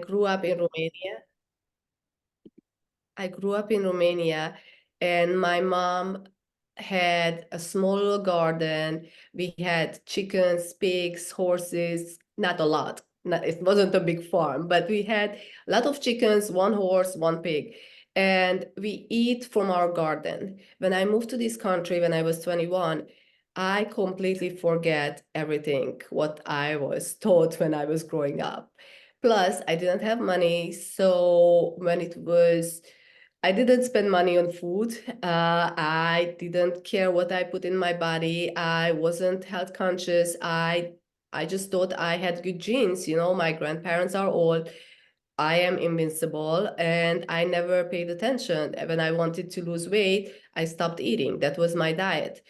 grew up in Romania. I grew up in Romania, and my mom had a small little garden. We had chickens, pigs, horses, not a lot. It wasn't a big farm, but we had a lot of chickens, one horse, one pig. And we eat from our garden. When I moved to this country when I was 21, I completely forget everything what I was taught when I was growing up. Plus, I didn't have money. So when I didn't spend money on food. I didn't care what I put in my body. I wasn't health conscious. I just thought I had good genes. You know, my grandparents are old. I am invincible, and I never paid attention. When I wanted to lose weight, I stopped eating. That was my diet.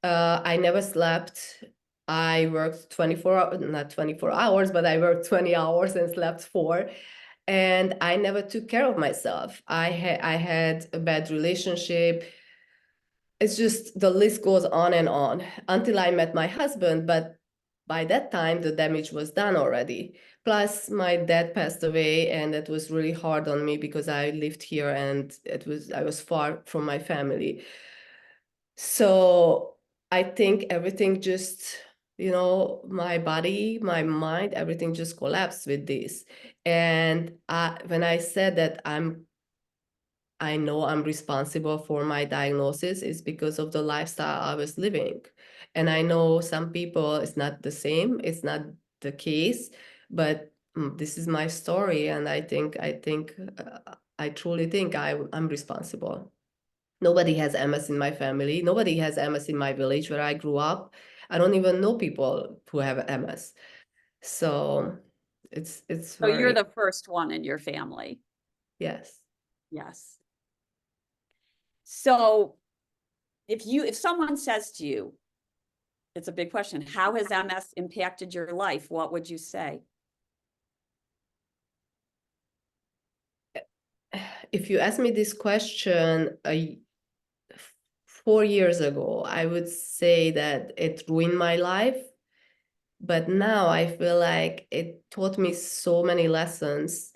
I never slept. I worked 24, not 24 hours, but I worked 20 hours and slept 4. And I never took care of myself. I had a bad relationship. It's just the list goes on and on until I met my husband. But by that time, the damage was done already. Plus, my dad passed away, and it was really hard on me because I lived here and I was far from my family. So I think everything just, my body, my mind, everything just collapsed with this. And when I said that I know I'm responsible for my diagnosis, is because of the lifestyle I was living. And I know some people, it's not the same, it's not the case, but this is my story. And I truly think I'm responsible. Nobody has MS in my family. Nobody has MS in my village where I grew up. I don't even know people who have MS. So it's So you're very, the first one in your family. yes. Yes. So if someone says to you, it's a big question, how has MS impacted your life? What would you say? If you ask me this question 4 years ago, I would say that it ruined my life. But now I feel like it taught me so many lessons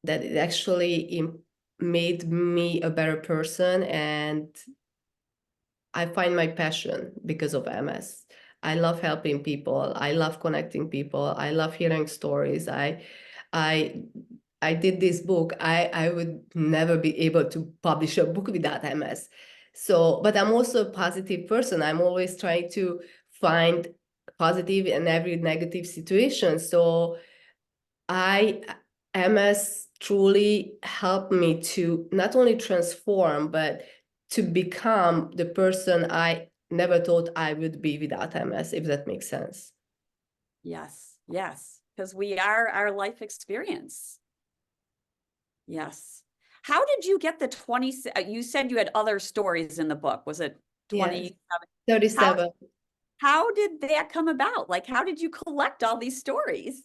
that it actually made me a better person. And I find my passion because of MS. I love helping people. I love connecting people. I love hearing stories. I I did this book. I would never be able to publish a book without MS. So, but I'm also a positive person. I'm always trying to find positive in every negative situation. So MS truly helped me to not only transform, but to become the person I never thought I would be without MS, if that makes sense. Yes, yes, because we are our life experience. Yes. How did you get the 20, you said you had other stories in the book. Was it Yes, 27? How, 37. how did that come about? Like, how did you collect all these stories?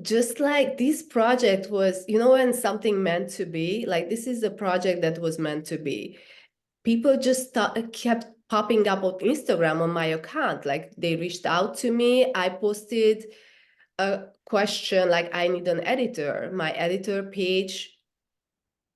Just like this project was, when something meant to be, like this is a project that was meant to be. People just kept popping up on Instagram on my account. Like they reached out to me. I posted a question like, I need an editor. My editor page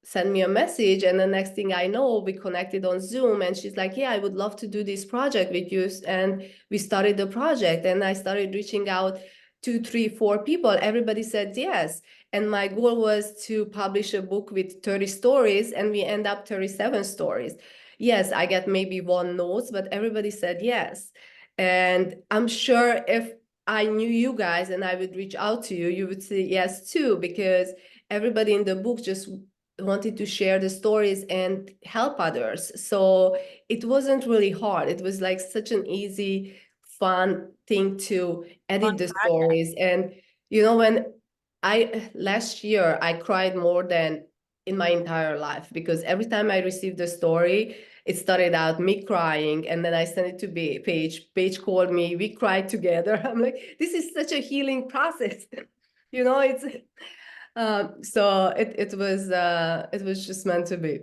sent me a message, and the next thing I know, we connected on Zoom, and she's like, yeah, I would love to do this project with you. And we started the project, and I started reaching out 2, 3, 4 people. Everybody said yes. And my goal was to publish a book with 30 stories, and we end up 37 stories. Yes, I get maybe one note, but everybody said yes. And I'm sure if I knew you guys and I would reach out to you, you would say yes too, because everybody in the book just wanted to share the stories and help others. So it wasn't really hard. It was like such an easy, fun thing to edit Fun the project. stories. And when last year I cried more than in my entire life, because every time I received a story, it started out me crying, and then I sent it to Paige called me, we cried together. I'm like, this is such a healing process. It's so it was just meant to be.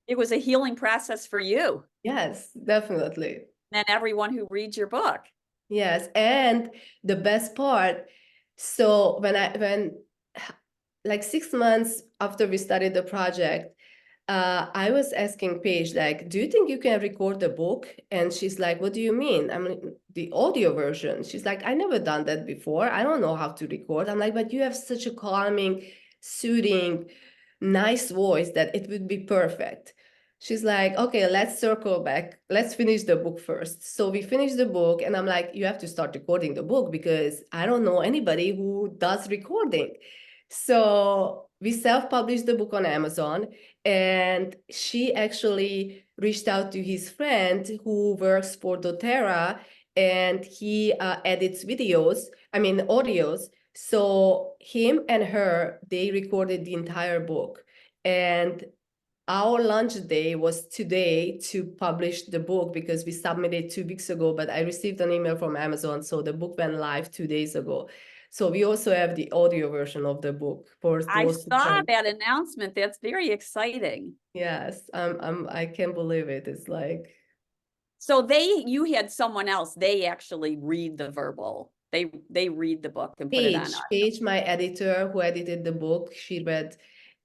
It was a healing process for you Yes, definitely. and everyone who reads your book. Yes, and the best part, So when like 6 months after we started the project, I was asking Paige, like, do you think you can record the book? And she's like, what do you mean? I mean, the audio version. She's like, I never done that before. I don't know how to record. I'm like, but you have such a calming, soothing, nice voice that it would be perfect. She's like, okay, let's circle back. Let's finish the book first. So we finished the book, and I'm like, you have to start recording the book because I don't know anybody who does recording. So we self-published the book on Amazon, and she actually reached out to his friend who works for doTERRA, and he edits videos, I mean, audios. So him and her, they recorded the entire book. And our launch day was today to publish the book because we submitted 2 weeks ago, but I received an email from Amazon. So the book went live 2 days ago. So we also have the audio version of the book for I those who saw can. that announcement. That's very exciting. Yes, I can't believe it. It's like, So you had someone else, they actually read the verbal. They read the book and put it on. Paige, my editor who edited the book, she read.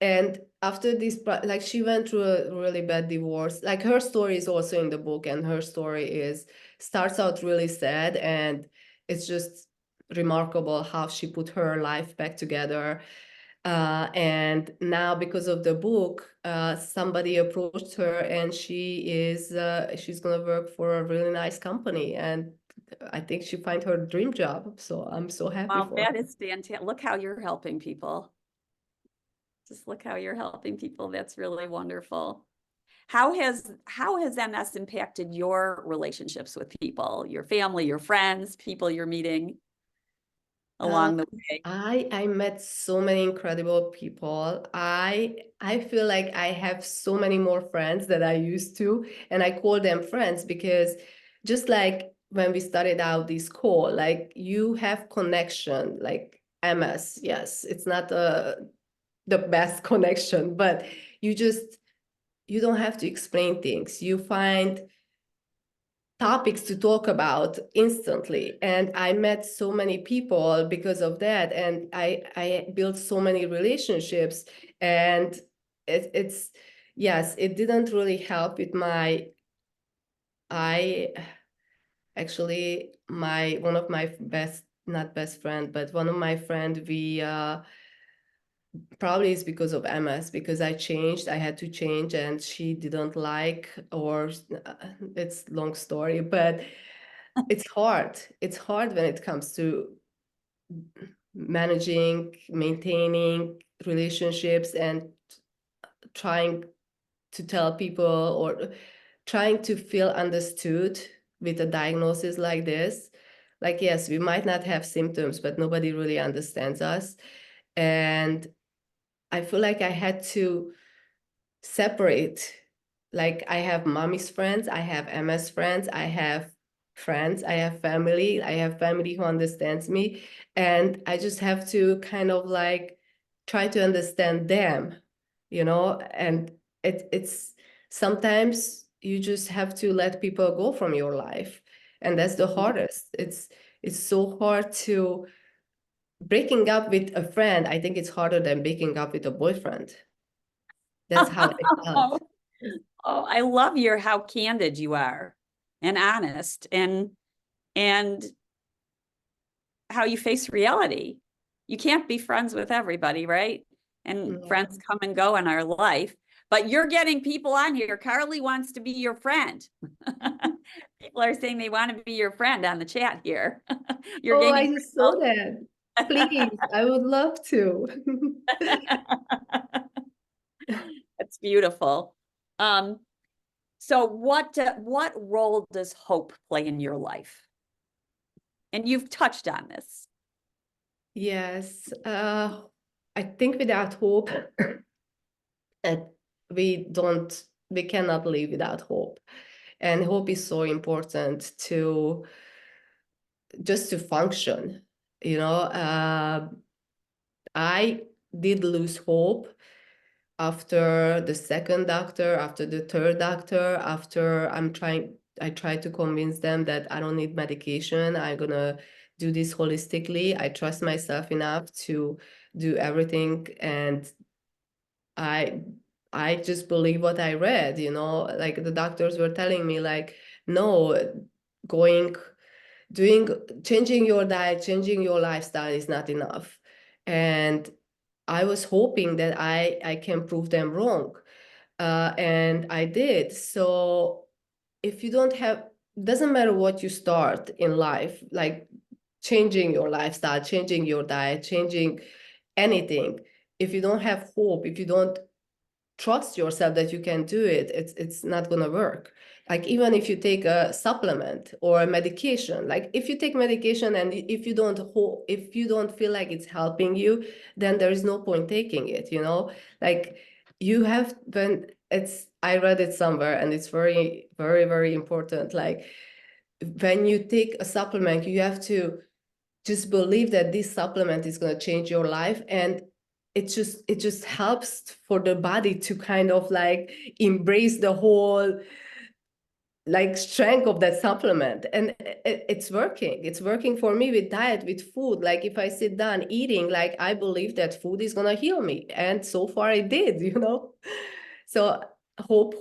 And after this, like she went through a really bad divorce. Like her story is also in the book, and her story starts out really sad, and it's just remarkable how she put her life back together. And now because of the book, somebody approached her, and she's gonna work for a really nice company, and I think she find her dream job. So I'm so happy Wow, for that her. is fantastic. Look how you're helping people. Just look how you're helping people. That's really wonderful. How has MS impacted your relationships with people, your family, your friends, people you're meeting Uh, along the way? I met so many incredible people. I feel like I have so many more friends than I used to, and I call them friends because just like when we started out this call, like you have connection, like MS. Yes, it's not the best connection, but you just you don't have to explain things. You find topics to talk about instantly, and I met so many people because of that, and I built so many relationships. And it's yes, it didn't really help with my I actually my one of my best, not best friend, but one of my friend, we probably it's because of MS, because I changed, I had to change, and she didn't like, or it's long story, but it's hard. It's hard when it comes to managing, maintaining relationships, and trying to tell people, or trying to feel understood with a diagnosis like this. Like, yes, we might not have symptoms, but nobody really understands us. And I feel like I had to separate. Like, I have mommy's friends, I have MS friends, I have friends, I have family who understands me, and I just have to kind of like try to understand them, and it's sometimes you just have to let people go from your life, and that's the hardest. It's so hard to breaking up with a friend. I think it's harder than breaking up with a boyfriend. That's how I felt. Oh, I love how candid you are and honest and how you face reality. You can't be friends with everybody, right? And Yeah. friends come and go in our life, but you're getting people on here. Carly wants to be your friend. People are saying they want to be your friend on the chat here. You're Oh, I gaining. just saw that. Please, I would love to. That's beautiful. So what role does hope play in your life? And you've touched on this. Yes, I think without hope, uh, we cannot live without hope. And hope is so important to just to function. I did lose hope after the second doctor, after the third doctor, after I tried to convince them that I don't need medication. I'm gonna do this holistically. I trust myself enough to do everything, and I just believe what I read, like the doctors were telling me, like, no, going, doing, changing your diet, changing your lifestyle is not enough. And I was hoping that I can prove them wrong. And I did. So if you don't have, doesn't matter what you start in life, like changing your lifestyle, changing your diet, changing anything, if you don't have hope, if you don't trust yourself that you can do it, it's not going to work. Like even if you take a supplement or a medication, like if you take medication and if you don't feel like it's helping you, then there is no point taking it, like you have when it's I read it somewhere, and it's very, very, very important. Like when you take a supplement, you have to just believe that this supplement is going to change your life, and it just helps for the body to kind of like embrace the whole like strength of that supplement. And it's working for me with diet, with food. Like if I sit down eating, like I believe that food is going to heal me, and so far it did. So hope,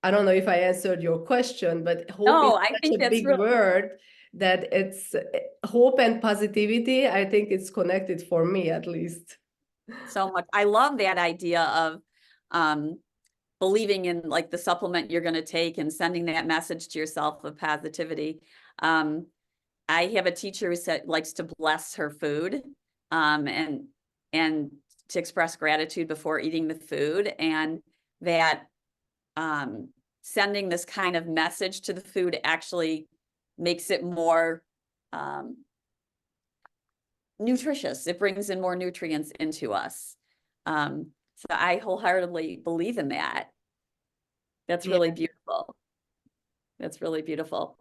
I don't know if I answered your question, but hope is No, I such think a that's big really word that it's hope and positivity. I think it's connected for me at least. so much. I love that idea of believing in like the supplement you're going to take and sending that message to yourself of positivity. I have a teacher who likes to bless her food, and to express gratitude before eating the food, and that sending this kind of message to the food actually makes it more nutritious. It brings in more nutrients into us. So I wholeheartedly believe in that. That's Yeah. really beautiful. That's really beautiful.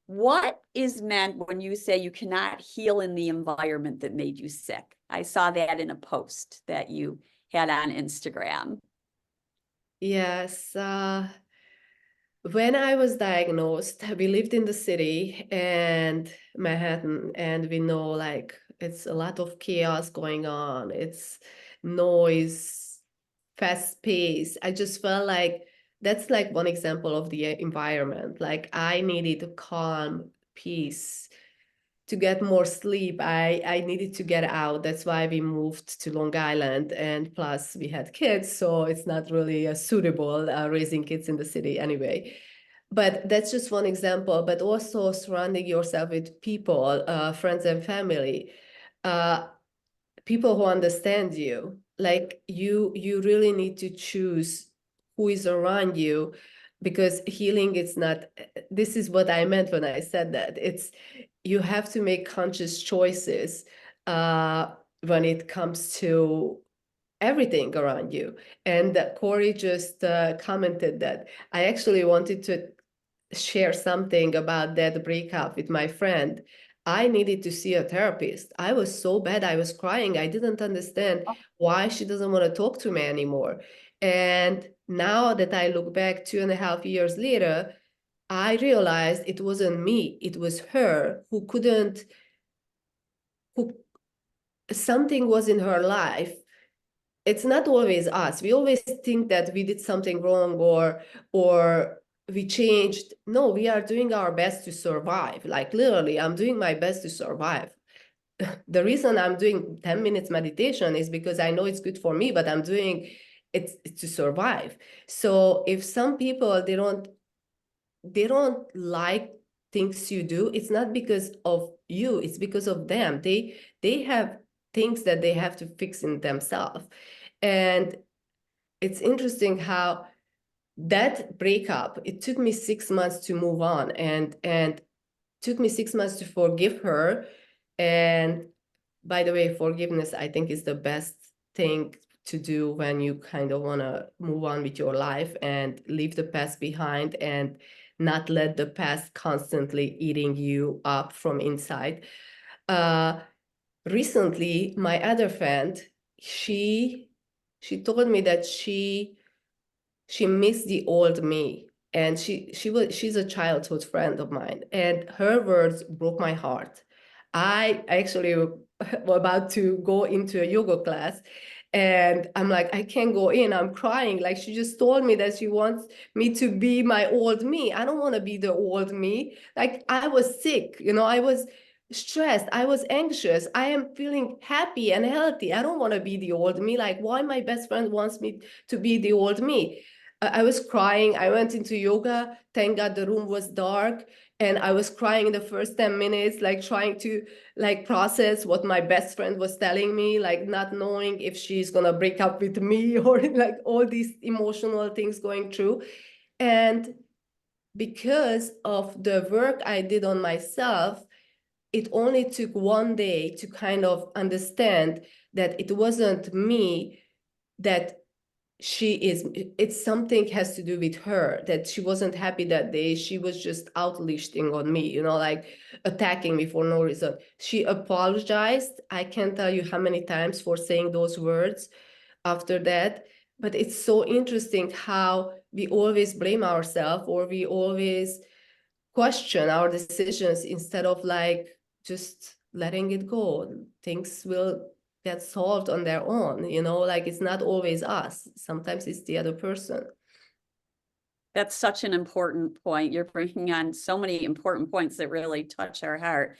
What is meant when you say you cannot heal in the environment that made you sick? I saw that in a post that you had on Instagram. Yes. When I was diagnosed, we lived in the city and Manhattan, and we know like it's a lot of chaos going on. It's noise, fast pace. I just felt like that's like one example of the environment. Like I needed calm, peace, to get more sleep. I needed to get out. That's why we moved to Long Island, and plus we had kids, so it's not really suitable raising kids in the city anyway. But that's just one example. But also surrounding yourself with people, friends and family, uh, people who understand you. Like you really need to choose who is around you, because healing is not, this is what I meant when I said that. It's, you have to make conscious choices when it comes to everything around you. And Corey just commented that I actually wanted to share something about that breakup with my friend. I needed to see a therapist. I was so bad. I was crying. I didn't understand why she doesn't want to talk to me anymore. And now that I look back 2.5 years later, I realized it wasn't me. It was her who couldn't, who something was in her life. It's not always us. We always think that we did something wrong, or we changed. No, we are doing our best to survive. Like literally, I'm doing my best to survive. The reason I'm doing 10 minutes meditation is because I know it's good for me, but I'm doing it to survive. So if some people they don't like things you do, it's not because of you, it's because of them. They have things that they have to fix in themselves. And it's interesting how that breakup, it took me 6 months to move on, and took me 6 months to forgive her. And by the way, forgiveness, I think, is the best thing to do when you kind of want to move on with your life and leave the past behind, and not let the past constantly eating you up from inside. Uh, Recently, my other friend, she told me that she missed the old me, and she's a childhood friend of mine, and her words broke my heart. I actually were about to go into a yoga class, and I'm like, I can't go in. I'm crying. Like, she just told me that she wants me to be my old me. I don't want to be the old me. Like, I was sick, I was stressed. I was anxious. I am feeling happy and healthy. I don't want to be the old me. Like, why my best friend wants me to be the old me? I was crying. I went into yoga. Thank God the room was dark. And I was crying in the first 10 minutes, like trying to process what my best friend was telling me, like not knowing if she's gonna break up with me or like all these emotional things going through. And because of the work I did on myself, it only took one day to kind of understand that it wasn't me, that it's something has to do with her, that she wasn't happy that day. She was just outlisting on me, like attacking me for no reason. She apologized. I can't tell you how many times for saying those words after that. But it's so interesting how we always blame ourselves, or we always question our decisions instead of like just letting it go. Things will get solved on their own, like it's not always us. Sometimes it's the other person. That's such an important point. You're bringing on so many important points that really touch our heart.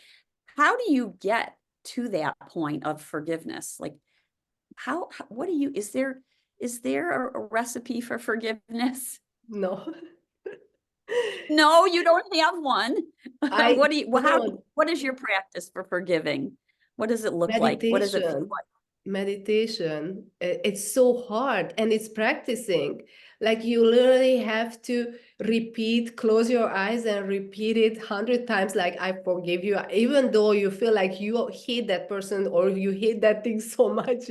How do you get to that point of forgiveness? Like, what do you, is there a recipe for forgiveness? No. No, you don't have one. I What do you, don't. what is your practice for forgiving? What does it look like? What does it feel Meditation. like? Meditation. It's so hard, and it's practicing. Like you literally have to repeat, close your eyes and repeat it 100 times, like I forgive you, even though you feel like you hate that person or you hate that thing so much,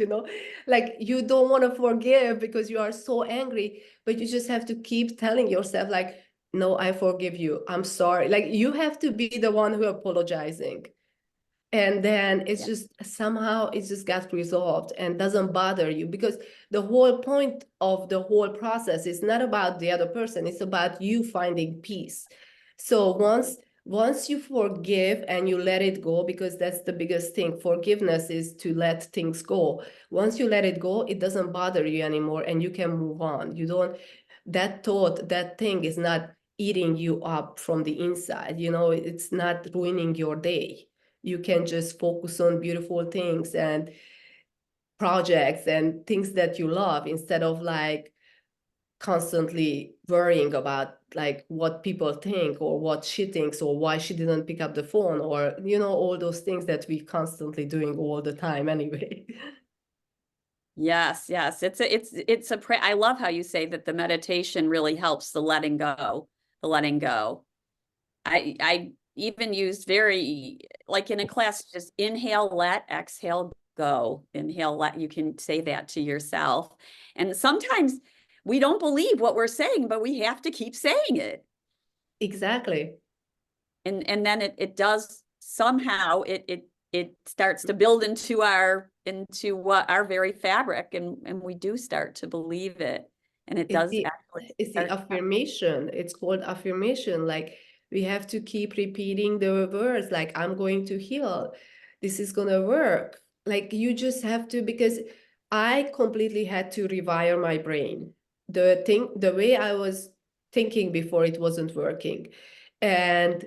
like you don't want to forgive because you are so angry, but you just have to keep telling yourself like, no, I forgive you, I'm sorry. Like you have to be the one who apologizing. And then it's Yeah. just somehow it just got resolved and doesn't bother you, because the whole point of the whole process is not about the other person, it's about you finding peace. So once you forgive and you let it go, because that's the biggest thing, forgiveness is to let things go. Once you let it go, it doesn't bother you anymore and you can move on. You don't, that thought, that thing is not eating you up from the inside, it's not ruining your day. You can just focus on beautiful things and projects and things that you love, instead of like constantly worrying about like what people think or what she thinks or why she didn't pick up the phone, or all those things that we constantly doing all the time anyway. Yes, yes. I love how you say that the meditation really helps the letting go, the letting go. I even used very, like in a class, just inhale, let, exhale, go. Inhale, let, you can say that to yourself. And sometimes we don't believe what we're saying, but we have to keep saying it. Exactly. And then it does somehow it starts to build into what our very fabric, and we do start to believe it. And it It's does the actually it's the start. affirmation. It's called affirmation. Like we have to keep repeating the words like, I'm going to heal. This is gonna work. Like you just have to, because I completely had to rewire my brain. The way I was thinking before, it wasn't working. And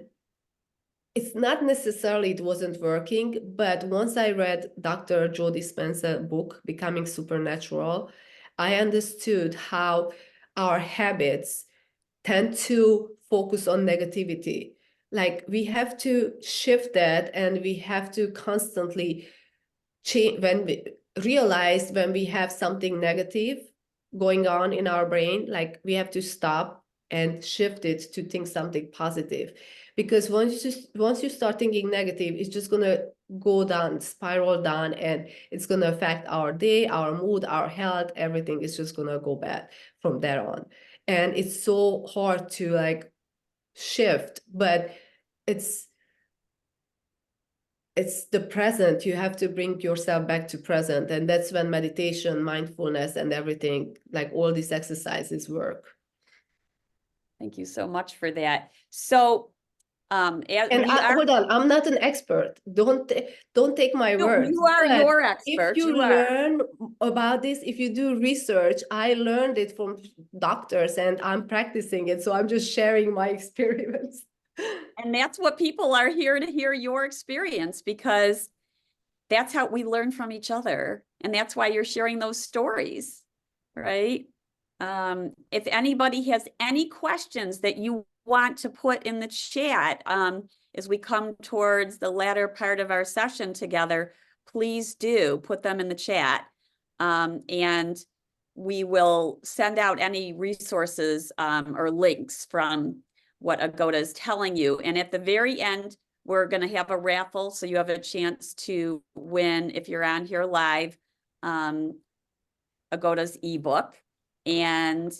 it's not necessarily it wasn't working, but once I read Dr. Joe Dispenza book, Becoming Supernatural, I understood how our habits tend to focus on negativity. Like we have to shift that, and we have to constantly change when we realize when we have something negative going on in our brain, like we have to stop and shift it to think something positive. Because once you start thinking negative, it's just gonna go down, spiral down, and it's gonna affect our day, our mood, our health, everything is just gonna go bad from there on. And it's so hard to like shift, but it's the present. You have to bring yourself back to present, and that's when meditation, mindfulness, and everything, like all these exercises work. Thank you so much for that. So And we are, hold on, I'm not an expert. Don't take my no, words. you are But your if expert, you you are. learn about this, if you do research, I learned it from doctors and I'm practicing it. So I'm just sharing my experience. And that's what people are here to hear, your experience, because that's how we learn from each other. And that's why you're sharing those stories, right? If anybody has any questions that you want to put in the chat, as we come towards the latter part of our session together, please do put them in the chat. And we will send out any resources or links from what Agota is telling you. And at the very end, we're going to have a raffle, so you have a chance to win, if you're on here live, Agota's ebook. And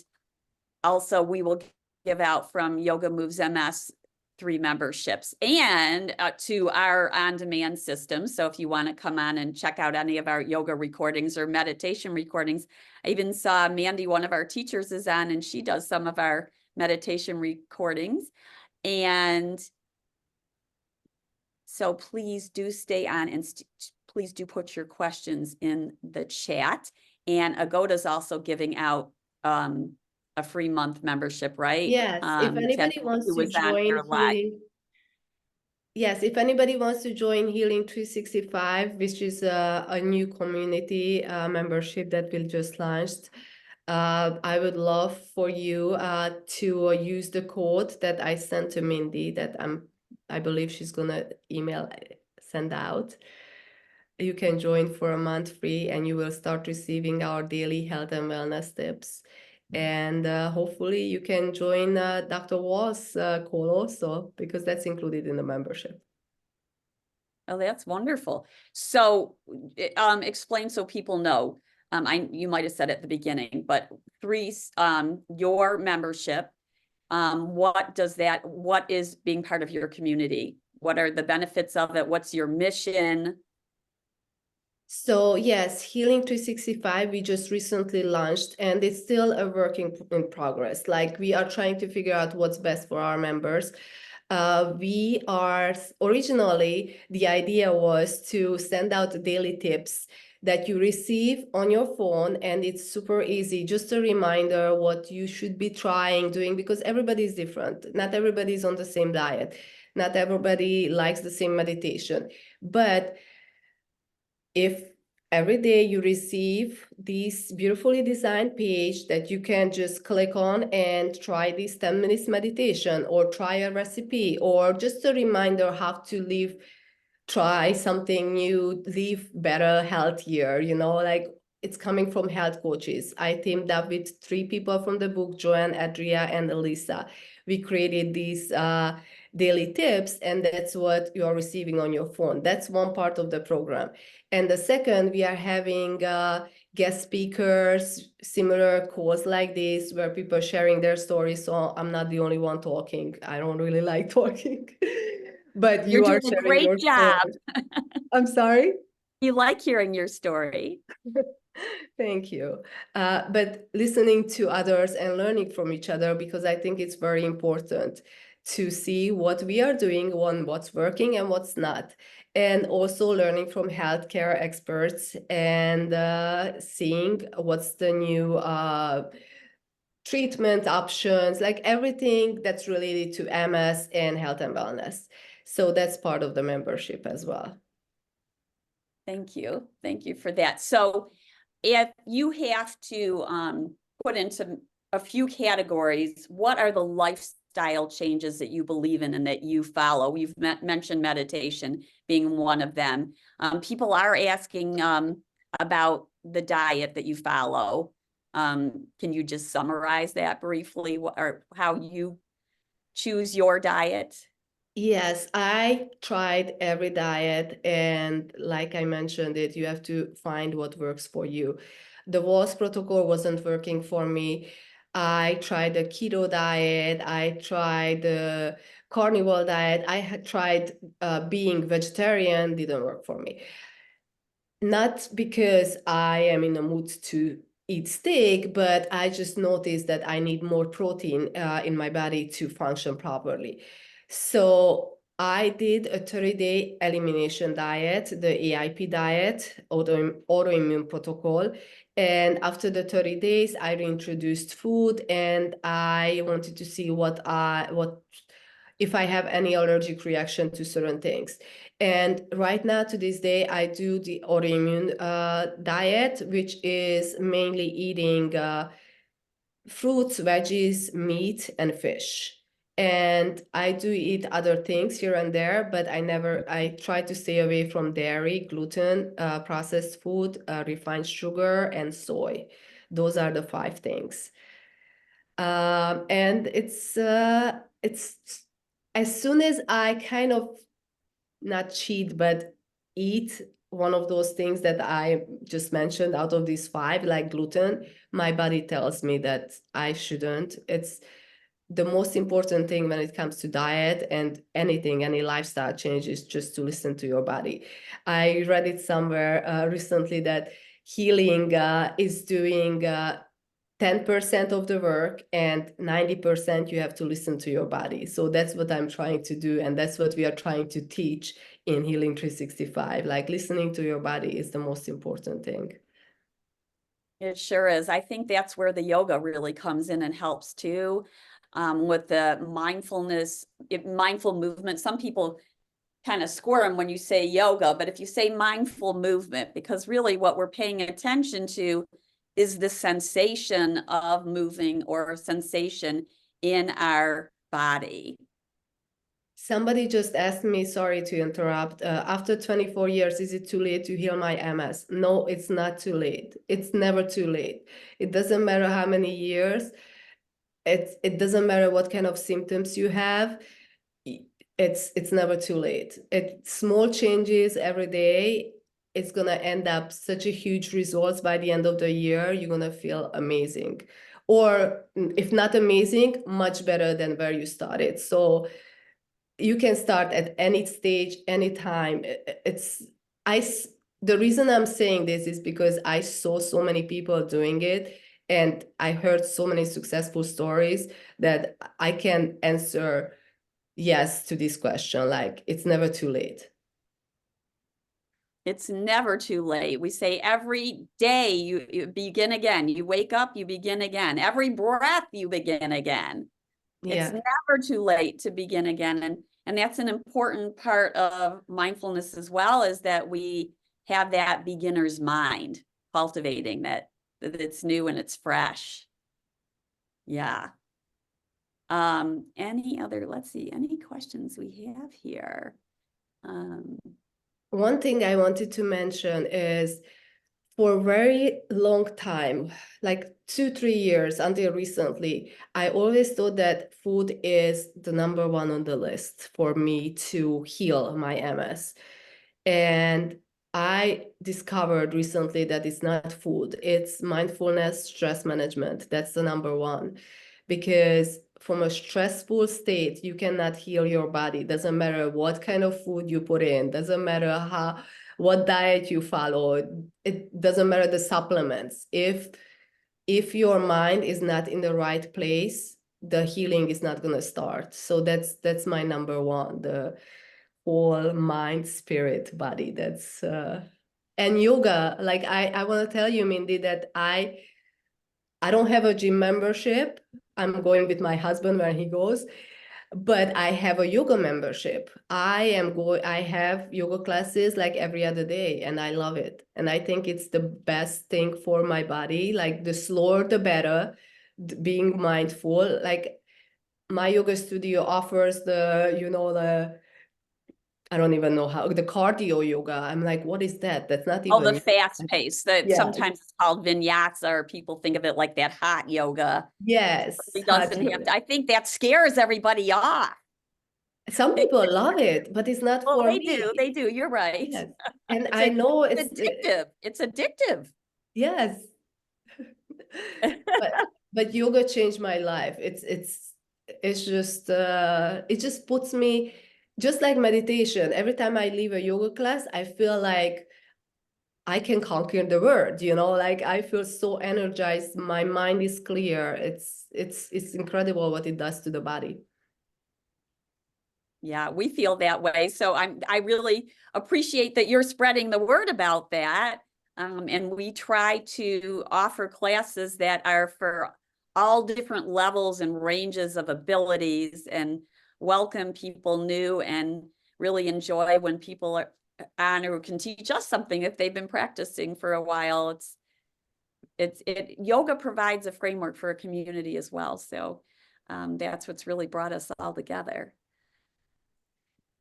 also we will give out from Yoga Moves MS 3 memberships and to our on-demand system. So if you want to come on and check out any of our yoga recordings or meditation recordings, I even saw Mandy, one of our teachers, is on, and she does some of our meditation recordings. And so please do stay on and please do put your questions in the chat. And Agota's also giving out a free month membership, right? Yes, if anybody wants to join Healing. Yes, if anybody wants to join Healing 365, which is a new community membership that we just launched, I would love for you to use the code that I sent to Mindy that I believe she's gonna send out. You can join for a month free and you will start receiving our daily health and wellness tips. And hopefully you can join Dr. Wall's call also, because that's included in the membership. Oh, that's wonderful. So explain so people know. You might have said at the beginning, but your membership, what is being part of your community? What are the benefits of it? What's your mission? So yes, Healing 365, we just recently launched and it's still a work in progress. Like we are trying to figure out what's best for our members. We are originally, the idea was to send out daily tips that you receive on your phone, and it's super easy, just a reminder what you should be doing, because everybody is different. Not everybody is on the same diet. Not everybody likes the same meditation. But if every day you receive this beautifully designed page that you can just click on and try this 10 minutes meditation or try a recipe or just a reminder how to live, try something new, live better, healthier, like it's coming from health coaches. I teamed up with 3 people from the book, Joanne, Adria, and Elisa. We created these daily tips, and that's what you are receiving on your phone. That's one part of the program. And the second, we are having guest speakers, similar calls like this, where people are sharing their stories. So I'm not the only one talking. I don't really like talking, but You're you are doing a sharing great your job. story. I'm sorry. You like hearing your story. Thank you. But listening to others and learning from each other, because I think it's very important to see what we are doing, what's working and what's not. And also learning from healthcare experts and seeing what's the new treatment options, like everything that's related to MS and health and wellness. So that's part of the membership as well. Thank you. Thank you for that. So if you have to put into a few categories, what are the lifestyle changes that you believe in and that you follow? You've mentioned meditation being one of them. People are asking about the diet that you follow. Can you just summarize that briefly, or how you choose your diet? Yes, I tried every diet, and like I mentioned it, you have to find what works for you. The WAS protocol wasn't working for me. I tried the keto diet. I tried the carnivore diet. I had tried being vegetarian, didn't work for me. Not because I am in a mood to eat steak, but I just noticed that I need more protein in my body to function properly. So I did a 30-day elimination diet, the AIP diet, autoimmune protocol. And after the 30 days, I reintroduced food, and I wanted to see what if I have any allergic reaction to certain things. And right now, to this day, I do the autoimmune diet, which is mainly eating fruits, veggies, meat, and fish. And I do eat other things here and there, but I try to stay away from dairy, gluten, processed food, refined sugar, and soy. Those are the 5 things. And it's as soon as I kind of not cheat, but eat one of those things that I just mentioned out of these 5, like gluten, my body tells me that I shouldn't. It's the most important thing when it comes to diet and anything, any lifestyle change, is just to listen to your body. I read it somewhere recently that healing is doing 10% of the work, and 90% you have to listen to your body. So that's what I'm trying to do. And that's what we are trying to teach in Healing 365. Like, listening to your body is the most important thing. It sure is. I think that's where the yoga really comes in and helps too, with the mindfulness, mindful movement. Some people kind of squirm when you say yoga, but if you say mindful movement, because really what we're paying attention to is the sensation of moving or sensation in our body. Somebody just asked me, sorry to interrupt, after 24 years, is it too late to heal my MS? No, it's not too late. It's never too late. It doesn't matter how many years. It doesn't matter what kind of symptoms you have. It's never too late. Small changes every day, it's gonna end up such a huge results by the end of the year. You're gonna feel amazing, or if not amazing, much better than where you started. So you can start at any stage, anytime. The reason I'm saying this is because I saw so many people doing it, and I heard so many successful stories that I can answer yes to this question. Like, it's never too late. It's never too late. We say every day you begin again. You wake up, you begin again. Every breath you begin again. It's never too late to begin again. And that's an important part of mindfulness as well, is that we have that beginner's mind, cultivating that it's new and it's fresh. Yeah. Let's see, any questions we have here? One thing I wanted to mention is, for a very long time, like 2-3 years until recently, I always thought that food is the number one on the list for me to heal my MS. And I discovered recently that it's not food, it's mindfulness, stress management. That's the number one. Because from a stressful state, you cannot heal your body. Doesn't matter what kind of food you put in, doesn't matter what diet you follow, it doesn't matter the supplements. If your mind is not in the right place, the healing is not going to start. So that's my number one, the whole mind, spirit, body. That's and yoga. Like, I want to tell you, Mindy, that I don't have a gym membership. I'm going with my husband when he goes, but I have a yoga membership. I have yoga classes like every other day, and I love it. And I think it's the best thing for my body. Like, the slower the better, being mindful. Like, my yoga studio offers the I don't even know how, the cardio yoga. I'm like, what is that? That's not Oh, the even. fast pace that Yeah. sometimes it's called vinyasa, or people think of it like that hot yoga. Yes. It doesn't have to, I think that scares everybody off. Some people love it, but it's not Well, for me. they do, you're right. Yes. And I know It's addictive. It's addictive. yes. but yoga changed my life. It's just it just puts me, just like meditation. Every time I leave a yoga class, I feel like I can conquer the world, like, I feel so energized. My mind is clear. It's incredible what it does to the body. Yeah, we feel that way. So I really appreciate that you're spreading the word about that. And we try to offer classes that are for all different levels and ranges of abilities, and welcome people new, and really enjoy when people are on or can teach us something if they've been practicing for a while. Yoga provides a framework for a community as well. So that's what's really brought us all together.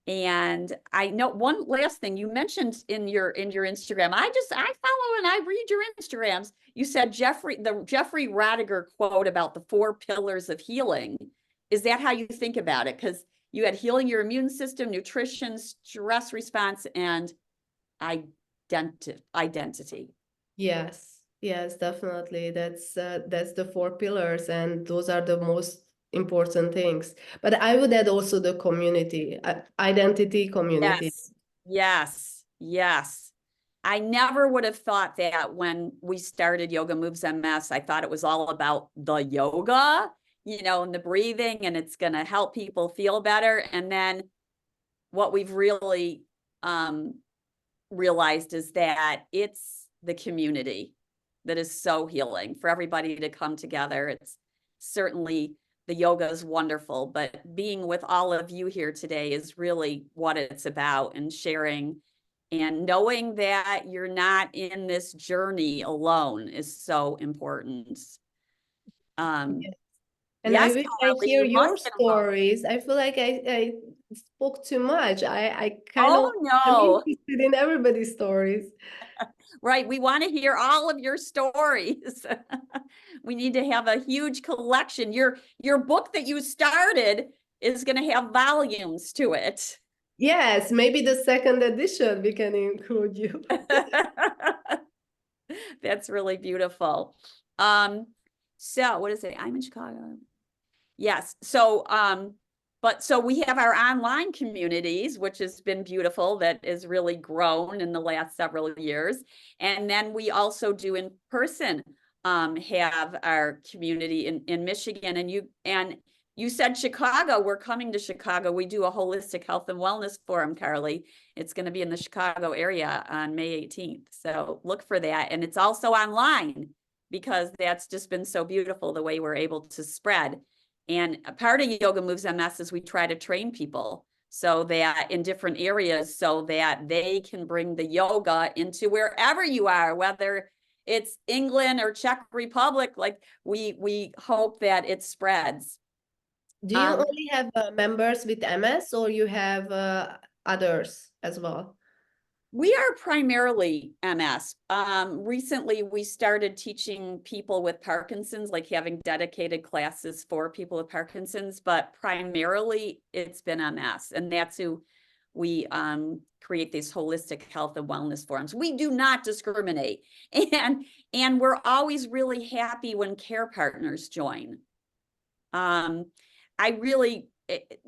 And I know one last thing you mentioned in your Instagram. I follow and I read your Instagrams. You said the Jeffrey Radiger quote about the 4 pillars of healing. Is that how you think about it? Because you had healing your immune system, nutrition, stress response, and identity. Yes, yes, definitely. That's the 4 pillars, and those are the most important things. But I would add also the community, identity, community. Yes, yes, yes. I never would have thought that when we started Yoga Moves MS. I thought it was all about the yoga, and the breathing, and it's going to help people feel better. And then what we've really realized is that it's the community that is so healing for everybody to come together. It's certainly, the yoga is wonderful, but being with all of you here today is really what it's about, and sharing and knowing that you're not in this journey alone is so important. Yes. And I Yes, wish I Carly, hear you your must get involved. stories. I feel like I spoke too much. I kind of, Oh I'm no, interested in everybody's stories. right. We want to hear all of your stories. We need to have a huge collection. Your book that you started is going to have volumes to it. Yes, maybe the second edition we can include you. That's really beautiful. So what is it? I'm in Chicago. Yes. So so we have our online communities, which has been beautiful, that has really grown in the last several years. And then we also do in person have our community in Michigan. And you said Chicago. We're coming to Chicago. We do a holistic health and wellness forum, Carly. It's going to be in the Chicago area on May 18th. So look for that. And it's also online, because that's just been so beautiful the way we're able to spread. And a part of Yoga Moves MS is we try to train people so that in different areas, so that they can bring the yoga into wherever you are, whether it's England or Czech Republic. Like we hope that it spreads. Do you only have members with MS, or you have others as well? We are primarily MS. Recently, we started teaching people with Parkinson's, like having dedicated classes for people with Parkinson's, but primarily it's been MS. And that's who we create these holistic health and wellness forums. We do not discriminate. And we're always really happy when care partners join.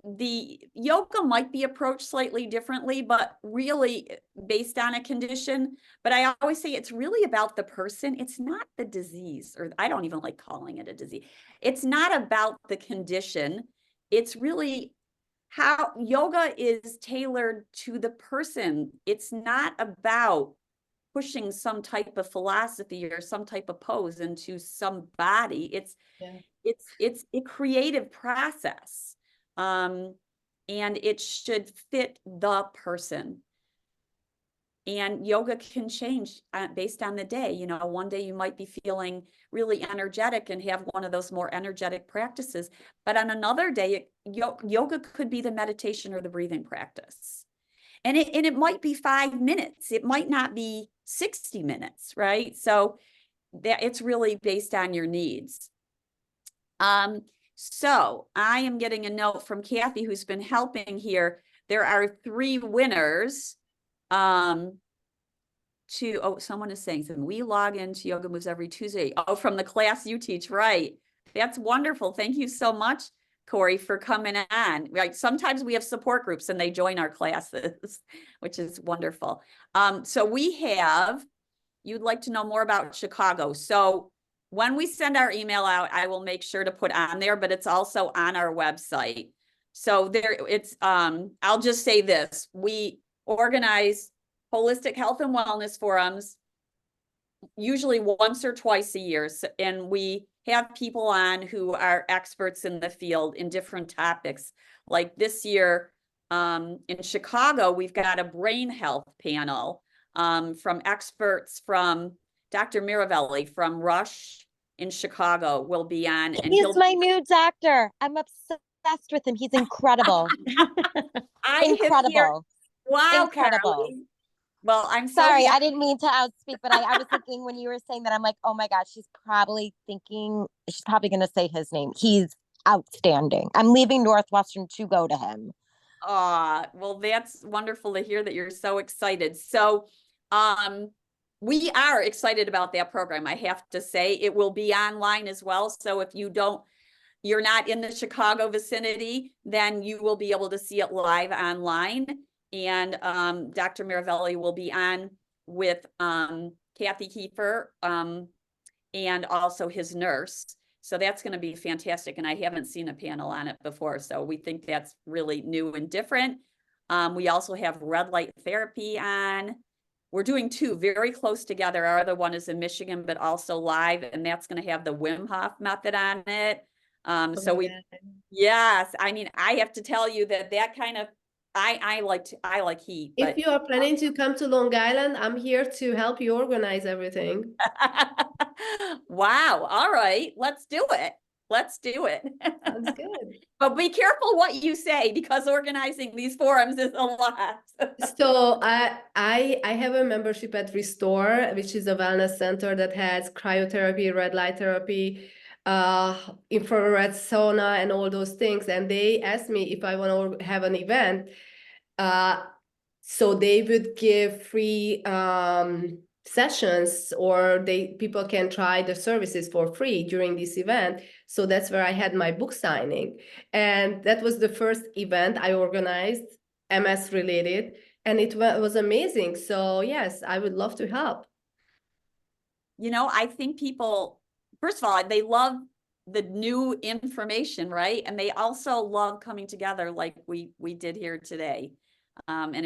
The yoga might be approached slightly differently, but really based on a condition. But I always say it's really about the person. It's not the disease, or I don't even like calling it a disease. It's not about the condition. It's really how yoga is tailored to the person. It's not about pushing some type of philosophy or some type of pose into some body. It's a creative process. And it should fit the person. And yoga can change based on the day. One day you might be feeling really energetic and have one of those more energetic practices. But on another day, yoga could be the meditation or the breathing practice. And it might be 5 minutes. It might not be 60 minutes, right? So that it's really based on your needs. So I am getting a note from Kathy, who's been helping here. There are 3 winners. Someone is saying something. We log into Yoga Moves every Tuesday. Oh, from the class you teach, right? That's wonderful. Thank you so much, Corey, for coming on. Right. Sometimes we have support groups and they join our classes, which is wonderful. So you'd like to know more about Chicago. So when we send our email out, I will make sure to put on there, but it's also on our website. So there it's, I'll just say this, we organize holistic health and wellness forums usually once or twice a year. And we have people on who are experts in the field in different topics. Like this year, in Chicago, we've got a brain health panel from experts from Dr. Miravelli from Rush in Chicago will be on. And He's my new doctor. I'm obsessed with him. He's incredible. Incredible. Wow, incredible. Carly. Well, I'm so sorry, happy. I didn't mean to outspeak, but I was thinking when you were saying that, I'm like, oh my gosh, she's probably going to say his name. He's outstanding. I'm leaving Northwestern to go to him. Well, that's wonderful to hear that you're so excited. So, we are excited about that program. I have to say it will be online as well. So if you're not in the Chicago vicinity, then you will be able to see it live online. And Dr. Miravelli will be on with Kathy Kiefer and also his nurse. So that's going to be fantastic. And I haven't seen a panel on it before. So we think that's really new and different. We also have red light therapy on. We're doing two very close together. Our other one is in Michigan, but also live. And that's going to have the Wim Hof method on it. Yes, I mean, I have to tell you that kind of, I like heat. If you are planning to come to Long Island, I'm here to help you organize everything. Wow. All right. Let's do it. Let's do it. Sounds good. But be careful what you say, because organizing these forums is a lot. So I have a membership at Restore, which is a wellness center that has cryotherapy, red light therapy, infrared sauna, and all those things. And they asked me if I want to have an event. So they would give free sessions, or people can try the services for free during this event. So that's where I had my book signing. And that was the first event I organized, MS related, and it was amazing. So yes, I would love to help. I think people, first of all, they love the new information, right? And they also love coming together like we did here today. And